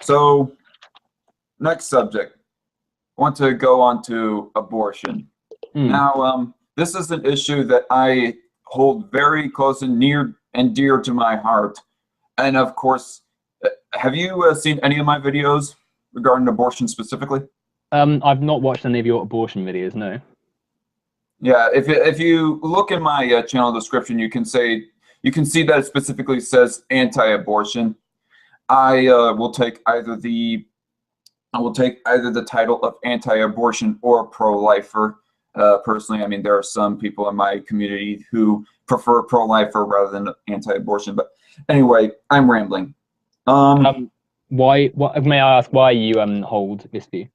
So, next subject. I want to go on to abortion. Now, this is an issue that I hold very close and near and dear to my heart. And of course, have you seen any of my videos regarding abortion specifically? I've not watched any of your abortion videos, no. Yeah, if you look in my channel description, you can see that it specifically says anti-abortion. I will take either the title of anti-abortion or pro-lifer. Personally, I mean, there are some people in my community who prefer pro-lifer rather than anti-abortion. But anyway, I'm rambling. Why? What may I ask? Why you hold this view?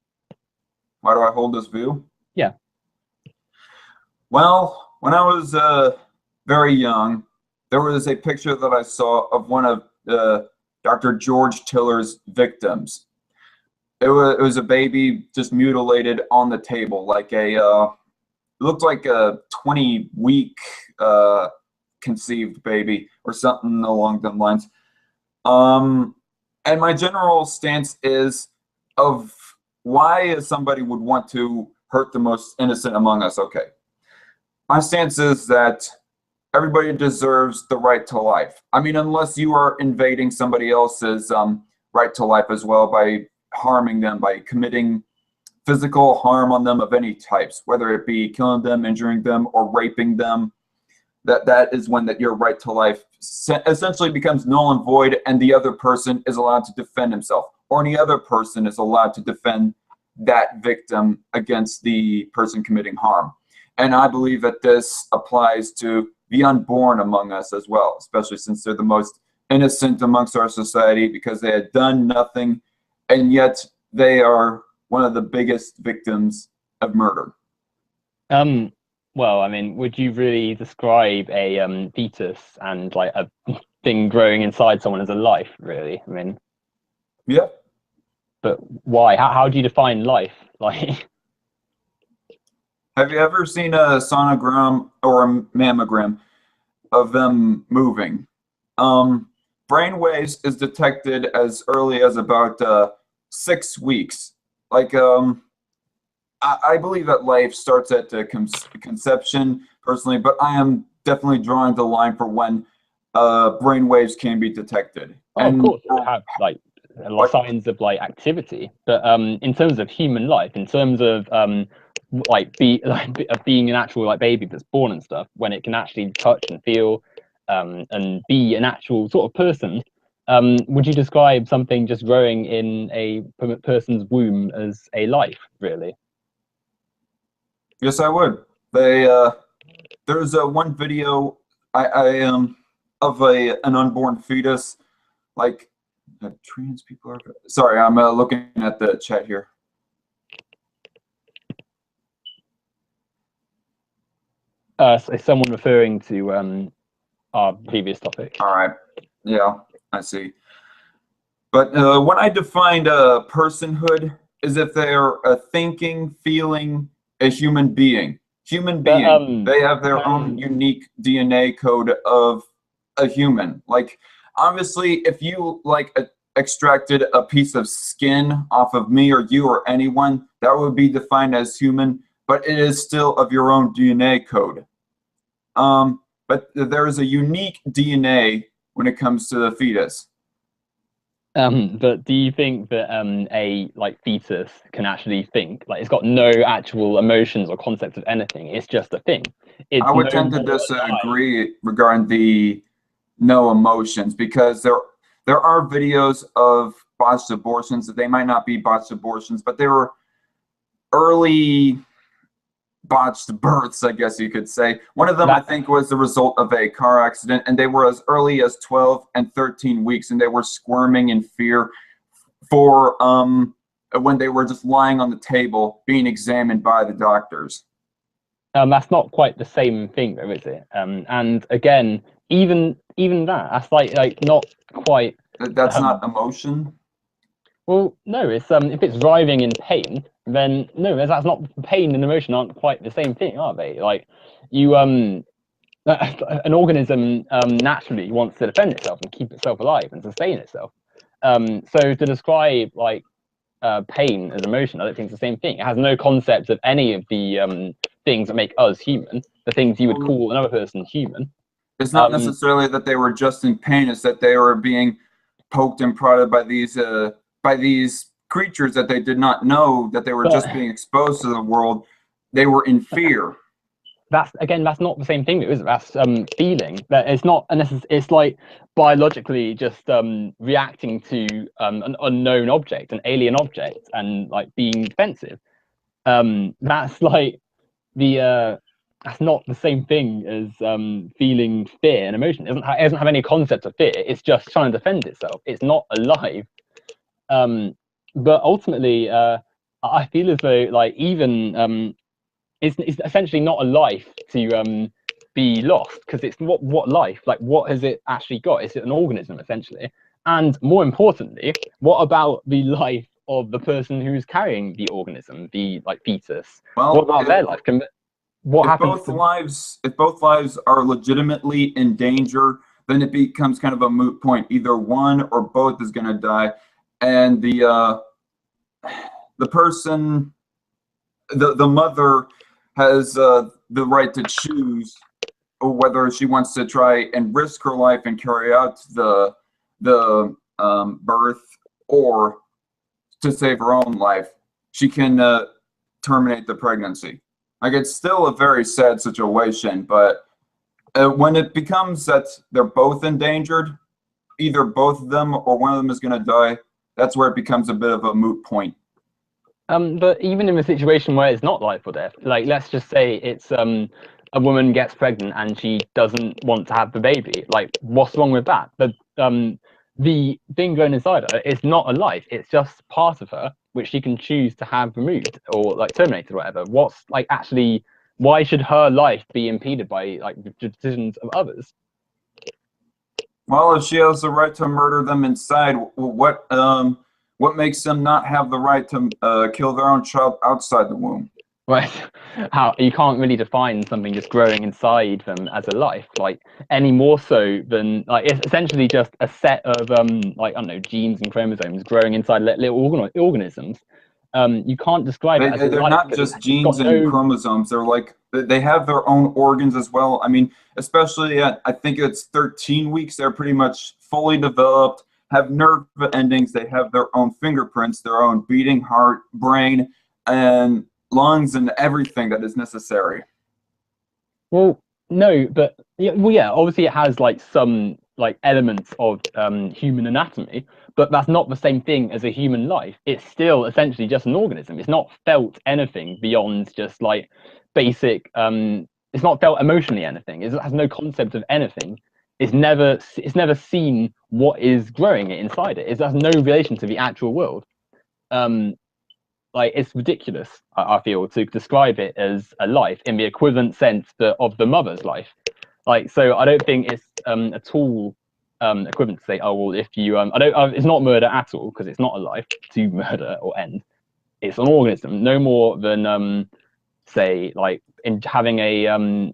Why do I hold this view? Yeah. Well, when I was very young, there was a picture that I saw of one of Dr. George Tiller's victims. It was a baby just mutilated on the table, like it looked like a 20-week conceived baby or something along those lines. And my general stance is of why somebody would want to hurt the most innocent among us. Okay. My stance is that everybody deserves the right to life. I mean, unless you are invading somebody else's right to life as well by harming them, by committing physical harm on them of any types, whether it be killing them, injuring them, or raping them, that is when that your right to life essentially becomes null and void, and the other person is allowed to defend himself, or any other person is allowed to defend that victim against the person committing harm. And I believe that this applies to the unborn among us as well, especially since they're the most innocent amongst our society because they had done nothing, and yet they are one of the biggest victims of murder. Well, I mean, would you really describe a fetus and like a thing growing inside someone as a life, really? I mean, yeah. But why? How do you define life? Like, have you ever seen a sonogram or a mammogram of them moving? Brain waves is detected as early as about 6 weeks. Like, I believe that life starts at conception, personally, but I am definitely drawing the line for when brain waves can be detected. Oh, of course, it would have like signs of like activity, but in terms of human life, in terms of being an actual like baby that's born and stuff, when it can actually touch and feel and be an actual sort of person, would you describe something just growing in a person's womb as a life, really? Yes, I would. There's one video of an unborn fetus, like trans people are. Sorry, I'm looking at the chat here. Is someone referring to our previous topic? All right. Yeah, I see. But when I defined personhood is if they're a thinking, feeling, a human being. They have their own unique DNA code of a human. Like, obviously, if you like extracted a piece of skin off of me or you or anyone, that would be defined as human, but it is still of your own DNA code. But there is a unique DNA when it comes to the fetus. But do you think that a like fetus can actually think? Like, it's got no actual emotions or concept of anything. It's just a thing. I would tend to disagree regarding the no emotions, because there are videos of botched abortions. They might not be botched abortions, but they were early botched births, I guess you could say. One of them, I think, was the result of a car accident, and they were as early as 12 and 13 weeks, and they were squirming in fear for when they were just lying on the table being examined by the doctors. That's not quite the same thing, though, is it? And again, even that's like not quite. That's not emotion. Well, no, it's if it's writhing in pain, then no, that's not. Pain and emotion aren't quite the same thing, are they? Like, you an organism naturally wants to defend itself and keep itself alive and sustain itself. So to describe like pain as emotion, I don't think it's the same thing. It has no concept of any of the things that make us human, the things you would call another person human. It's not necessarily that they were just in pain; it's that they were being poked and prodded by these creatures that they did not know, that they were just being exposed to the world. They were in fear. That's not the same thing, is it? That's feeling. That it's not it's like biologically just reacting to an unknown object, an alien object, and like being defensive. That's like the that's not the same thing as feeling fear and emotion. It doesn't have any concept of fear. It's just trying to defend itself. It's not alive. But ultimately, I feel as though like even it's essentially not a life to be lost, because it's what life, like what has it actually got? Is it an organism essentially? And more importantly, what about the life of the person who's carrying the organism, the like fetus? Well, what about their life? What happens if both lives are legitimately in danger, then it becomes kind of a moot point. Either one or both is going to die, and the person, the mother, has the right to choose whether she wants to try and risk her life and carry out the birth, or to save her own life. She can terminate the pregnancy. Like, it's still a very sad situation, but when it becomes that they're both endangered, either both of them or one of them is going to die, that's where it becomes a bit of a moot point. But even in a situation where it's not life or death, like let's just say it's a woman gets pregnant and she doesn't want to have the baby. Like, what's wrong with that? The thing going inside her is not a life. It's just part of her, which she can choose to have removed or like terminated or whatever. What's like actually? Why should her life be impeded by like the decisions of others? Well, if she has the right to murder them inside, what makes them not have the right to kill their own child outside the womb? Right. How you can't really define something just growing inside them as a life, like any more so than like it's essentially just a set of like I don't know, genes and chromosomes growing inside little organisms. You can't describe it as a They're life not just genes and chromosomes. They're like, they have their own organs as well. I mean, especially at, I think it's 13 weeks, they're pretty much fully developed, have nerve endings. They have their own fingerprints, their own beating heart, brain, and lungs, and everything that is necessary. Well, no, but yeah, obviously it has like some like elements of human anatomy, but that's not the same thing as a human life. It's still essentially just an organism. It's not felt anything beyond just like basic. It's not felt emotionally anything. It has no concept of anything. It's never seen what is growing inside it. It has no relation to the actual world. Like, it's ridiculous, I feel, to describe it as a life in the equivalent sense of the mother's life. Like, so I don't think it's at all equivalent to say, oh well, if you it's not murder at all, because it's not a life to murder or end. It's an organism, no more than say like in having a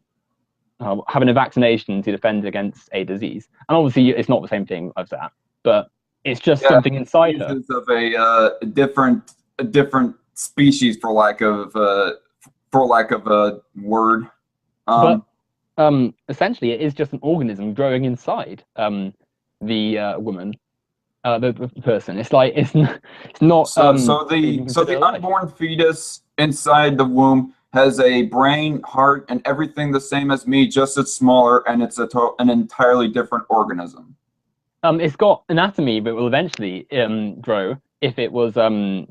vaccination to defend against a disease. And obviously, it's not the same thing as that, but it's just something inside her. Of a different species, for lack of a word. But essentially, it is just an organism growing inside the woman, the person. It's like it's not. So the unborn fetus inside the womb has a brain, heart, and everything the same as me, just it's smaller, and it's an entirely different organism. It's got anatomy that will eventually grow if it was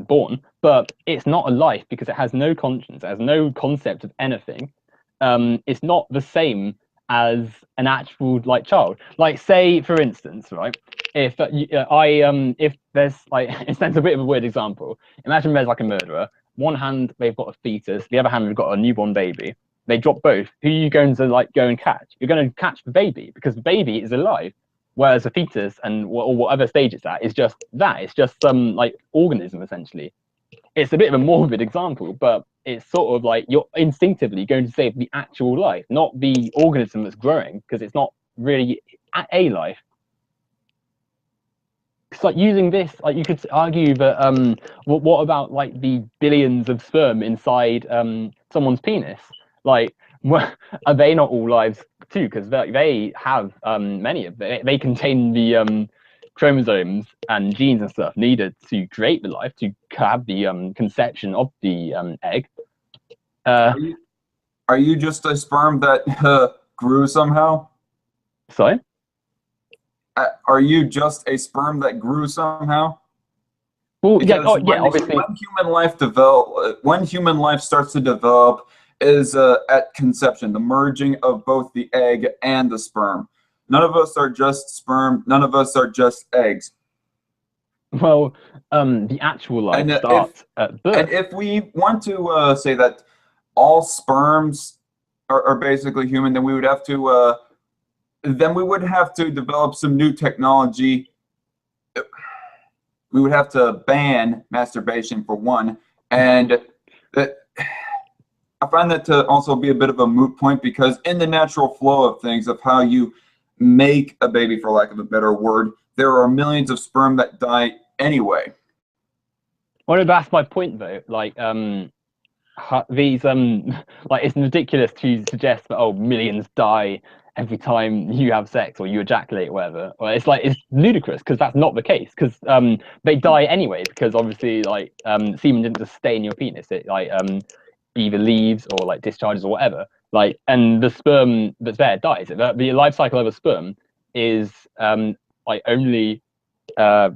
born, but it's not a life because it has no conscience, it has no concept of anything. It's not the same as an actual like child. Like, say for instance, right? If if there's like, it's a bit of a weird example. Imagine there's like a murderer. One hand they've got a fetus, the other hand they've got a newborn baby. They drop both. Who are you going to like go and catch? You're going to catch the baby because the baby is alive. Whereas a fetus and whatever stage it's at is just that. It's just some like organism essentially. It's a bit of a morbid example, but it's sort of like you're instinctively going to save the actual life, not the organism that's growing, because it's not really a life. It's like using this, like you could argue that what about like the billions of sperm inside someone's penis? Like, are they not all lives too? Because they have many of they contain the chromosomes and genes and stuff needed to create the life, to have the conception of the egg. Are you just a sperm that grew somehow? Sorry. Are you just a sperm that grew somehow? Well, yeah, Because yeah, obviously. when human life starts to develop is at conception, the merging of both the egg and the sperm. None of us are just sperm. None of us are just eggs. Well, the actual life And starts at birth. and if we want to say that all sperms are basically human, then we would have to develop some new technology. We would have to ban masturbation for one, and I find that to also be a bit of a moot point, because in the natural flow of things, of how you make a baby, for lack of a better word, there are millions of sperm that die anyway. Well, that's my point though. Like, these like, it's ridiculous to suggest that, oh, millions die every time you have sex or you ejaculate or whatever. Well, it's like, it's ludicrous, because that's not the case, because they die anyway, because obviously, like, semen didn't just stay in your penis. It like either leaves or like discharges or whatever, like, and the sperm that's there dies. The life cycle of a sperm is like only a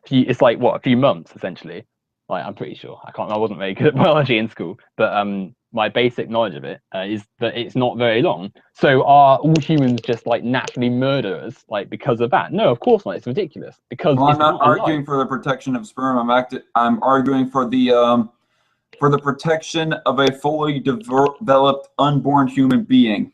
few, it's like what, a few months essentially. Like, I'm pretty sure, I wasn't very good at biology in school, but my basic knowledge of it is that it's not very long. So are all humans just like naturally murderers, like, because of that? No, of course not. It's ridiculous, because Well, I'm it's not not alive. arguing for the protection of sperm. I'm arguing for the protection of a fully developed unborn human being,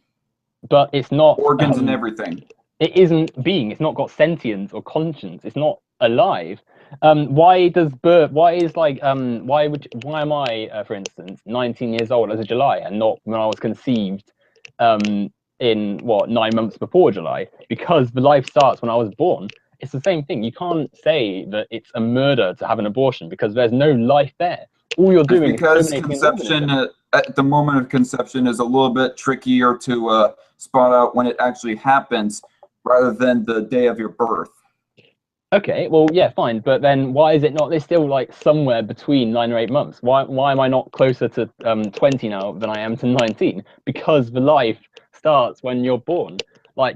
But it's not organs and everything. it isn't being, it's not got sentience or conscience, it's not alive. Why does birth, why is like why am I, for instance, 19 years old as of July, and not when I was conceived in what, 9 months before July? Because the life starts when I was born. It's the same thing. You can't say that it's a murder to have an abortion, because there's no life there. All you're It's doing is because terminating an conception, organism. at the moment of conception, is a little bit trickier to spot out when it actually happens, rather than the day of your birth. Okay, well, yeah, fine, but then why is it not? It's still like somewhere between 9 or 8 months. Why am I not closer to 20 now than I am to 19? Because the life starts when you're born. Like,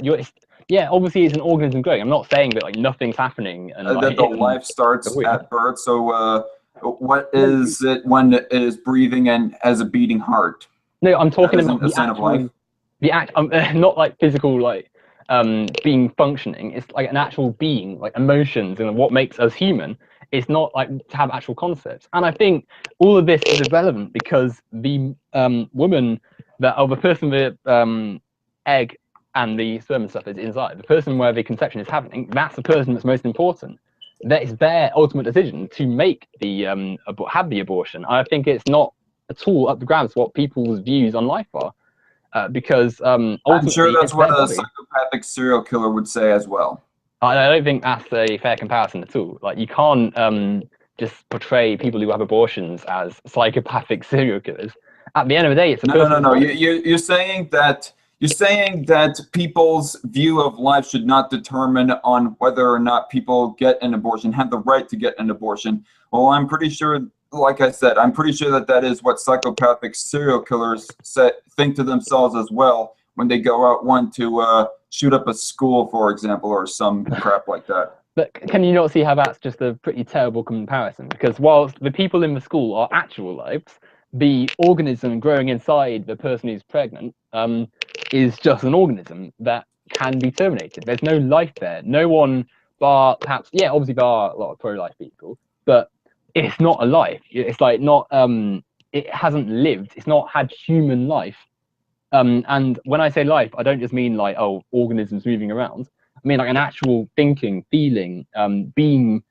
yeah, obviously it's an organism growing. I'm not saying that like nothing's happening and That like the in life the starts womb. at birth. So, what is it when it is breathing and has a beating heart? No, I'm That talking about isn't a sign of life. the act, not like physical, like being functioning. It's like an actual being, like emotions and what makes us human. It's not like to have actual concepts. And I think all of this is irrelevant, because the woman that, or the person with egg and the sperm and stuff is inside, the person where the conception is happening, that's the person that's most important. That is their ultimate decision to make the have the abortion. I think it's not at all up to grabs what people's views on life are, because I'm sure ultimately that's it's what their a body. psychopathic serial killer would say as well. I don't think that's a fair comparison at all. Like, you can't just portray people who have abortions as psychopathic serial killers. At the end of the day, it's a person's No. body. You're saying that people's view of life should not determine on whether or not people get an abortion, have the right to get an abortion. Well, I'm pretty sure, like I said, I'm pretty sure that is what psychopathic serial killers think to themselves as well when they go out to shoot up a school, for example, or some crap like that. But can you not see how that's just a pretty terrible comparison? Because whilst the people in the school are actual lives, the organism growing inside the person who's pregnant is just an organism that can be terminated. There's no life there. No one, bar perhaps, yeah, obviously there are a lot of pro-life people, but it's not a life. It's like not, it hasn't lived. It's not had human life. And when I say life, I don't just mean like, oh, organisms moving around. I mean like an actual thinking, feeling, being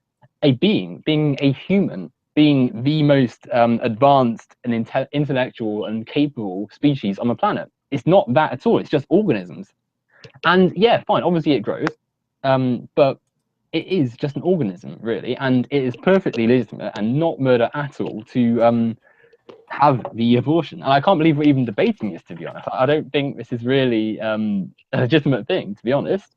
a human, being the most advanced and intellectual and capable species on the planet. It's not that at all. It's just organisms. And yeah, fine. Obviously, it grows, but it is just an organism, really, and it is perfectly legitimate and not murder at all to have the abortion. And I can't believe we're even debating this, to be honest. I don't think this is really a legitimate thing, to be honest.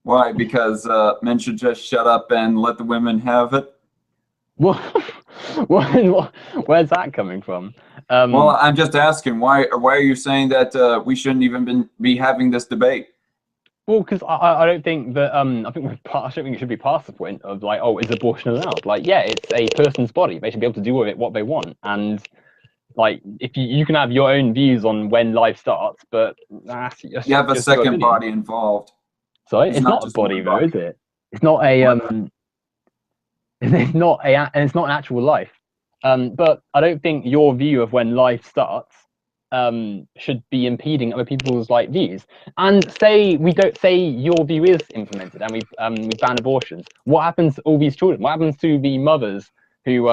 Why? Because men should just shut up and let the women have it? What, where's that coming from? Well, I'm just asking, why are you saying that we shouldn't even be having this debate? Well, because I don't think that I don't think it should be past the point of like, oh, is abortion allowed? Like, yeah, it's a person's body. They should be able to do with it what they want. And like, if you can have your own views on when life starts, but you have a second body involved. Sorry, it's not a body though, is it? It's not a it's not an actual life. But I don't think your view of when life starts should be impeding other people's like views. And say your view is implemented and we ban abortions. What happens to all these children? What happens to the mothers who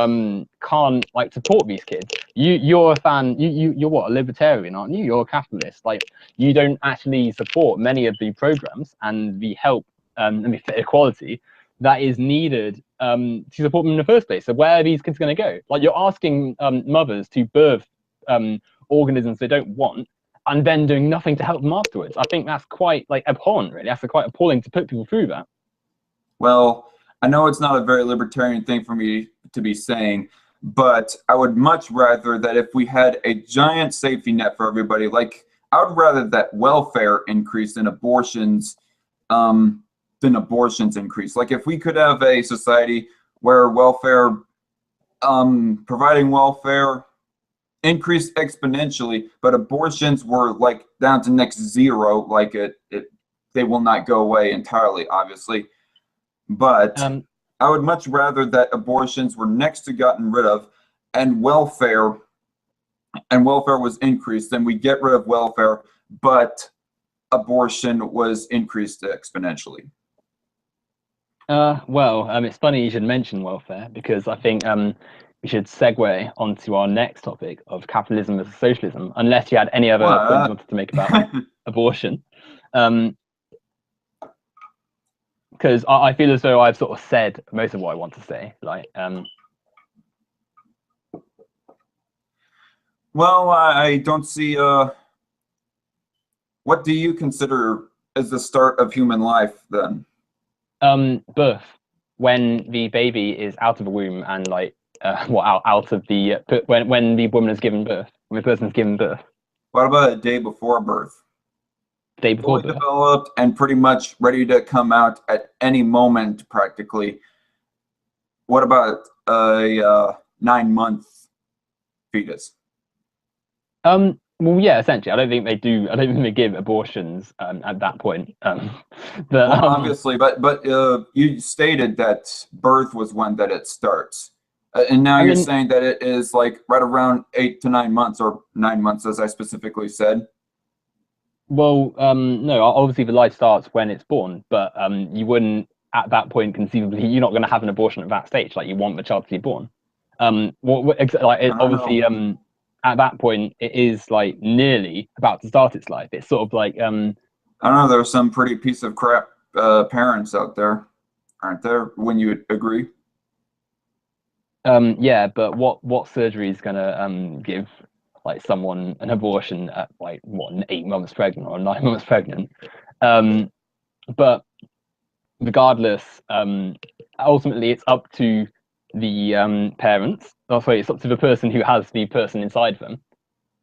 can't like support these kids? You're a fan. You're what, a libertarian, aren't you? You're a capitalist. Like, you don't actually support many of the programs and the help and the equality that is needed to support them in the first place. So where are these kids going to go? Like, you're asking mothers to birth organisms they don't want and then doing nothing to help them afterwards. I think that's quite like abhorrent, really. That's quite appalling to put people through that. Well, I know it's not a very libertarian thing for me to be saying, but I would much rather that if we had a giant safety net for everybody, like I would rather that welfare increase than abortions increase. Like, if we could have a society where welfare, providing welfare increased exponentially, but abortions were like down to next zero, like they will not go away entirely, obviously. But I would much rather that abortions were next to gotten rid of and welfare was increased than we get rid of welfare, but abortion was increased exponentially. Well, it's funny you should mention welfare, because I think we should segue onto our next topic of capitalism versus socialism, unless you had any other points you wanted to make about abortion. Because I feel as though I've sort of said most of what I want to say. Like, well, I don't see. What do you consider as the start of human life then? Birth, when the baby is out of the womb and like, out of the when the woman is given birth, when the person is given birth. What about a day before birth? Day before birth, developed and pretty much ready to come out at any moment, practically. What about a 9-month fetus? Well, yeah, essentially, I don't think they give abortions at that point. Well, obviously, but you stated that birth was when that it starts, and now you're saying that it is like right around 8 to 9 months, or 9 months, as I specifically said. Well, no, obviously the life starts when it's born, but you wouldn't at that point conceivably. You're not going to have an abortion at that stage. Like, you want the child to be born. Obviously, at that point, it is like nearly about to start its life. It's sort of like I don't know. There are some pretty piece of crap parents out there, aren't there? When you agree. Yeah, but what surgery is gonna give like someone an abortion at like what, 8 months pregnant or 9 months pregnant? But regardless, ultimately it's up to the parents. Oh, sorry, it's up to the person who has the person inside them.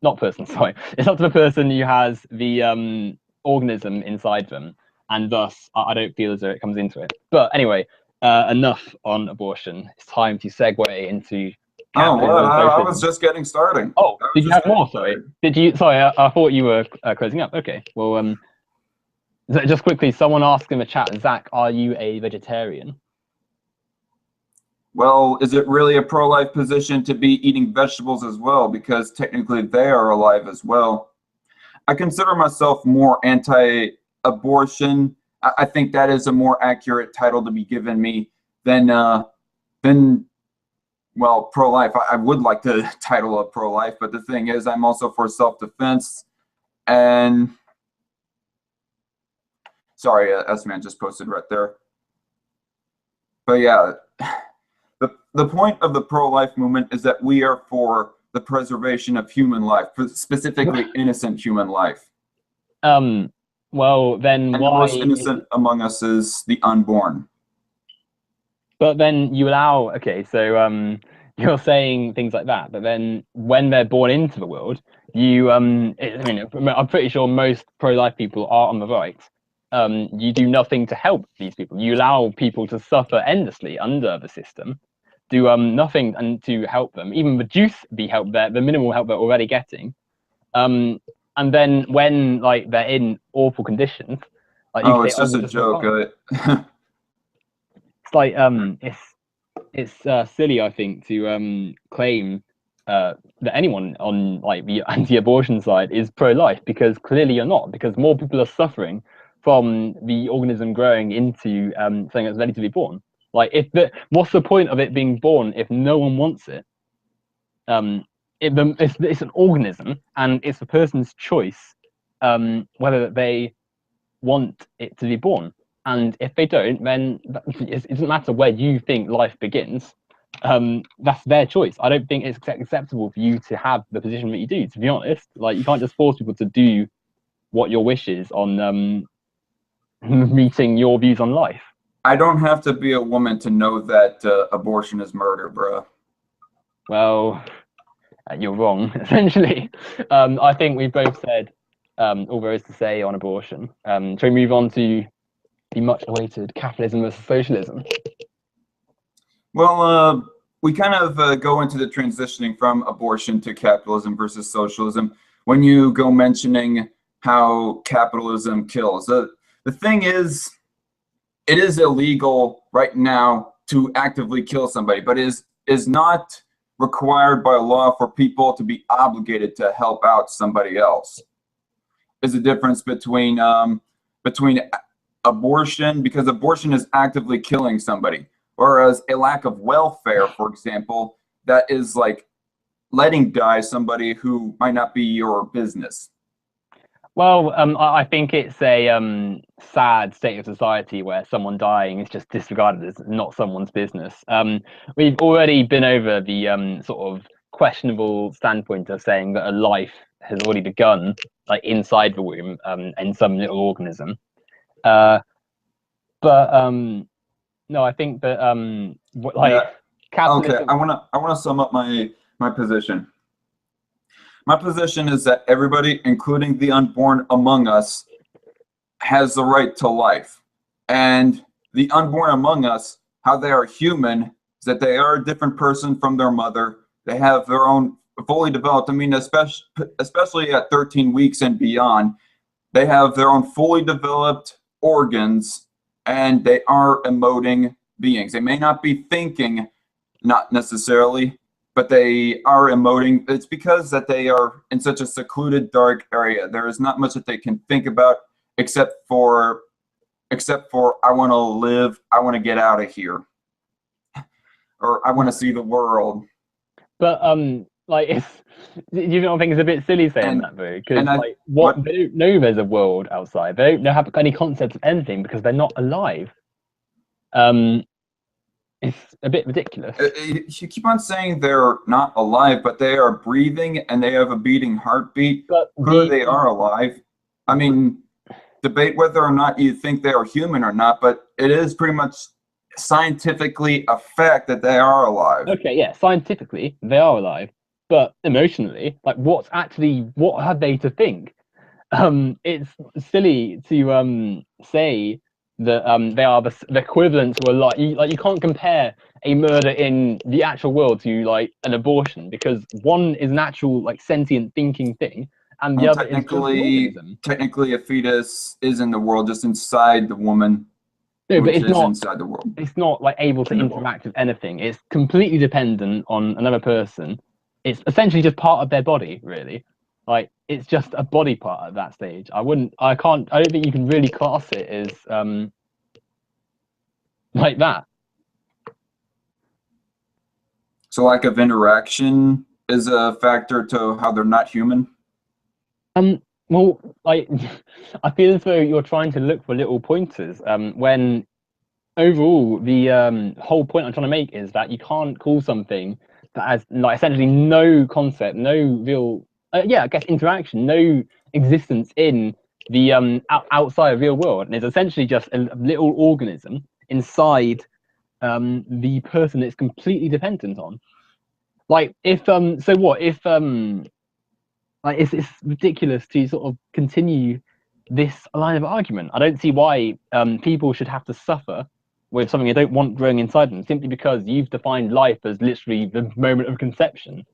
Not person, sorry. It's up to the person who has the organism inside them, and thus I don't feel as though it comes into it. But anyway, enough on abortion. It's time to segue into. Oh, what? I was just getting started. Oh, did you have more? Sorry. Did you? Sorry, I thought you were closing up. Okay. Well, just quickly, someone asked in the chat, Zach, are you a vegetarian? Well, is it really a pro-life position to be eating vegetables as well? Because technically they are alive as well. I consider myself more anti-abortion. I think that is a more accurate title to be given me than well, pro-life. I would like the title of pro-life, but the thing is, I'm also for self-defense. And Sorry, S-Man just posted right there. But yeah, the point of the pro-life movement is that we are for the preservation of human life, specifically innocent human life. Well, then And why? the most innocent among us is the unborn. But then you allow, okay, so you're saying things like that, but then when they're born into the world, I mean, I'm pretty sure most pro-life people are on the right. You do nothing to help these people. You allow people to suffer endlessly under the system, do nothing and to help them, even reduce the minimal help they're already getting. And then when like they're in awful conditions, like you Oh, say, it's just we'll a just look joke. after. It's like it's silly, I think, to claim that anyone on like the anti-abortion side is pro-life, because clearly you're not, because more people are suffering from the organism growing into something that's ready to be born. Like, what's the point of it being born if no one wants it? It's an organism, and it's a person's choice whether they want it to be born. And if they don't, then it doesn't matter where you think life begins. That's their choice. I don't think it's acceptable for you to have the position that you do, to be honest. Like, you can't just force people to do what your wish is on meeting your views on life. I don't have to be a woman to know that abortion is murder, bro. Well, you're wrong, essentially. I think we've both said all there is to say on abortion. Shall we move on to the much awaited capitalism versus socialism? Well, we kind of go into the transitioning from abortion to capitalism versus socialism when you go mentioning how capitalism kills. The thing is, it is illegal right now to actively kill somebody, but is not required by law for people to be obligated to help out somebody else. Is the difference between abortion, because abortion is actively killing somebody, whereas a lack of welfare, for example, that is like letting die somebody who might not be your business. Well, I think it's a sad state of society where someone dying is just disregarded as not someone's business. We've already been over the sort of questionable standpoint of saying that a life has already begun, like inside the womb, in some little organism. But no, I think that Yeah. capitalism. Okay, I wanna sum up my position. My position is that everybody, including the unborn among us, has the right to life. And the unborn among us, how they are human, is that they are a different person from their mother. They have their own fully developed, I mean, especially at 13 weeks and beyond, they have their own fully developed organs, and they are emoting beings. They may not be thinking, not necessarily, but they are emoting. It's because that they are in such a secluded, dark area. There is not much that they can think about except for I want to live, I want to get out of here, or I want to see the world. But like, you don't think it's a bit silly saying that, though? Because like, what, they don't know there's a world outside. They don't have any concept of anything because they're not alive. It's a bit ridiculous. You keep on saying they're not alive, but they are breathing and they have a beating heartbeat. But Clearly they are alive. I mean, debate whether or not you think they are human or not, but it is pretty much scientifically a fact that they are alive. Okay, yeah, scientifically they are alive, but emotionally, like, what have they to think? It's silly to say that they are the equivalent to a life. You can't compare a murder in the actual world to like an abortion, because one is an actual like sentient thinking thing, and the other is just an organism. Technically, a fetus is in the world, just inside the woman. No, but it's not inside the world. It's not like able to interact with anything. It's completely dependent on another person. It's essentially just part of their body, really. Like, it's just a body part at that stage. I don't think you can really class it as like that. So lack of interaction is a factor to how they're not human? Well, like, I feel as though you're trying to look for little pointers, when overall the whole point I'm trying to make is that you can't call something that has like essentially no concept, no real, yeah, I guess interaction, no existence in the outside of real world, and it's essentially just a little organism inside the person it's completely dependent on. Like, if so what if like, it's ridiculous to sort of continue this line of argument. I don't see why people should have to suffer with something they don't want growing inside them simply because you've defined life as literally the moment of conception.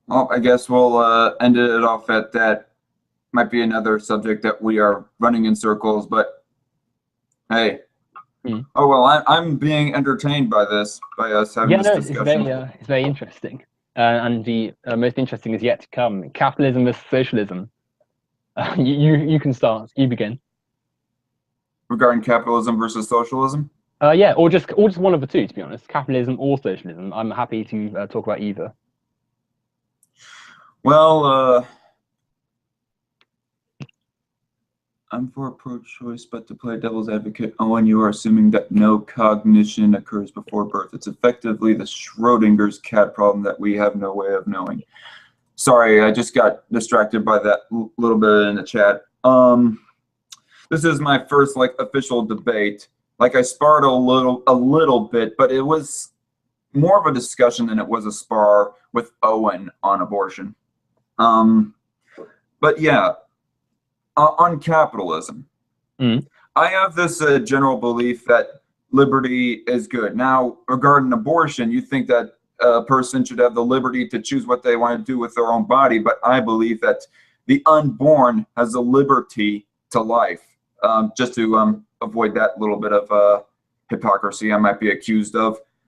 Well, I guess we'll end it off at that. Might be another subject that we are running in circles, but hey. Oh well, I'm being entertained by this, by us having this discussion. It's very interesting, and the most interesting is yet to come. Capitalism versus socialism. You can start. You begin. Regarding capitalism versus socialism? Yeah, or just one of the two, to be honest. Capitalism or socialism. I'm happy to talk about either. Well, I'm for pro-choice, but to play devil's advocate, Owen, you are assuming that no cognition occurs before birth. It's effectively the Schrodinger's cat problem that we have no way of knowing. Sorry, I just got distracted by that little bit in the chat. This is my first official debate. Like, I sparred a little bit, but it was more of a discussion than it was a spar with Owen on abortion. But yeah, on capitalism, I have this general belief that liberty is good. Now, regarding abortion, you think that a person should have the liberty to choose what they want to do with their own body, but I believe that the unborn has the liberty to life. Just to avoid that little bit of hypocrisy I might be accused of.